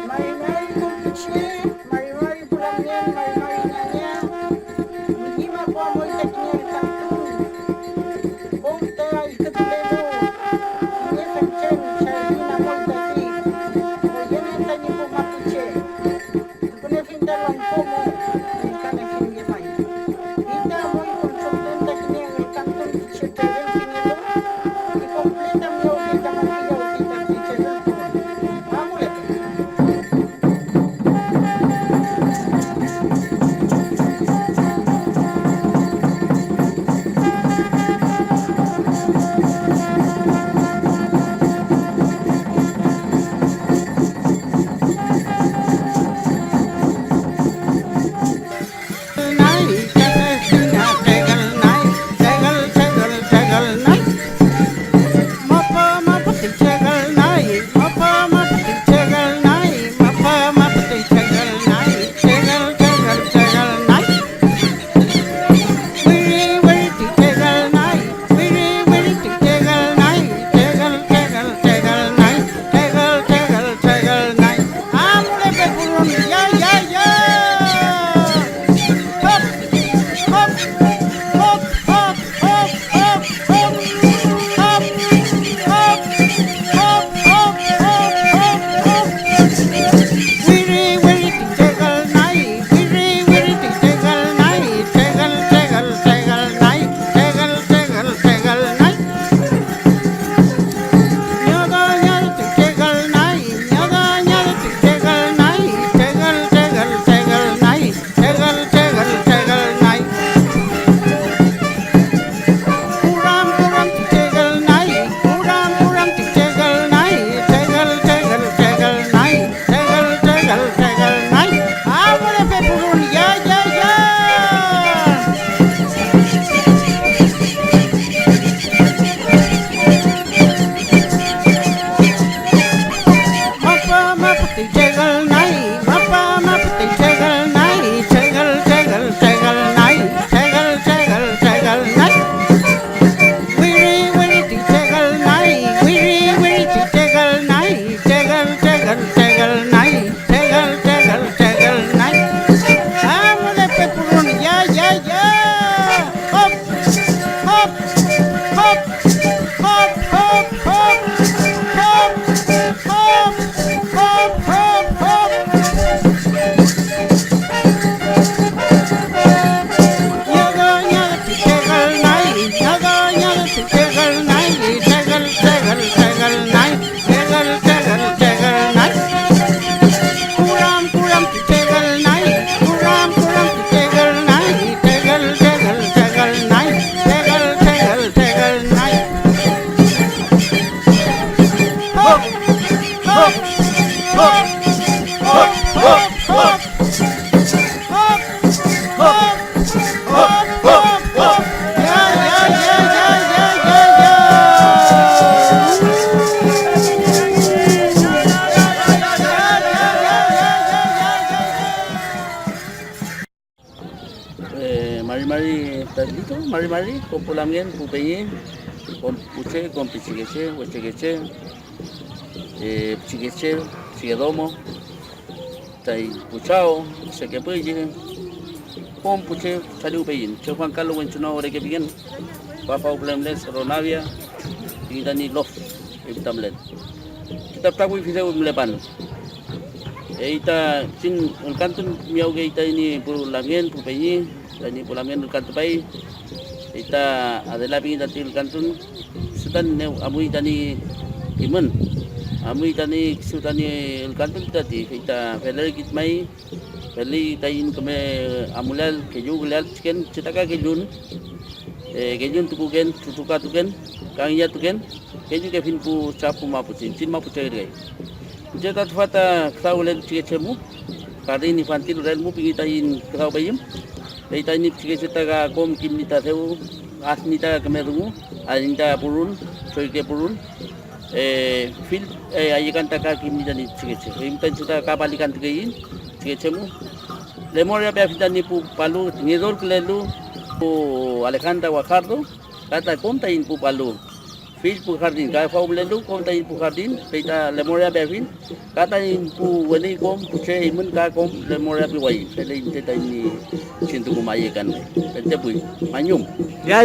Mari-mari kumpiche, mari-mari pulamien, mari-mari nanya. Mihima po amoy takinyang kantun. Bongta ikatulemo. Inya sanchen, syarhin amoy tasi. Oyan ang tani po mapiche. Tukune finta lang po mo. Inkana kinjimay. Ita amoy konsultan takinyang kantun piche teren pinilo. Ikompleta mo kita makiyaw kita piche lupo. Mamulat. Mari-mari dito, mari-mari, populangin, pupeyin, kompuche, kompichigeche, wechegeche, pichigeche, chigedomo, tai puchao, sekepuye, kompuche, chaliupeyin, che Juan Carlos Wenchunao Rekepigen, Papa Blemles, Ronavia, y Dani Lof, Tamlet. Kita tahu video melepan. Ita sin kantun miau ge ita ini pulangen pupeyi, ini pulangen kantu pai. Ita adalah pingin datil kantun sudan ne amui tani imun. Amui tani sudani kantun tadi ita veler git mai veli tain kame amulal kejulal chicken citaka kejun. Kejun tukugen tutuka tuken kangya tuken keju ke pinpu capu mapu cin mapu cegre. Jika fata kau lek cikgu kali ini fantil rel mu pingi tain kau bayim, tain ini cikgu kita kom kim nita teu as nita kemeru, alinta purun, soy que purun fil ayekan taka kimi dani chikeche imtan chuta kabalikan tikein chikeche mu lemoria pe afitani pu palu ngidor klelu pu Alejandra Guajardo kata konta in pu palu fil pu jardin ka fa umlelu konta in pu jardin peita lemoria pe afin kata in pu weni kom pu che imun ka kom lemoria pe wai pele inte tani chintu kumayekan pente pui manyum Ya.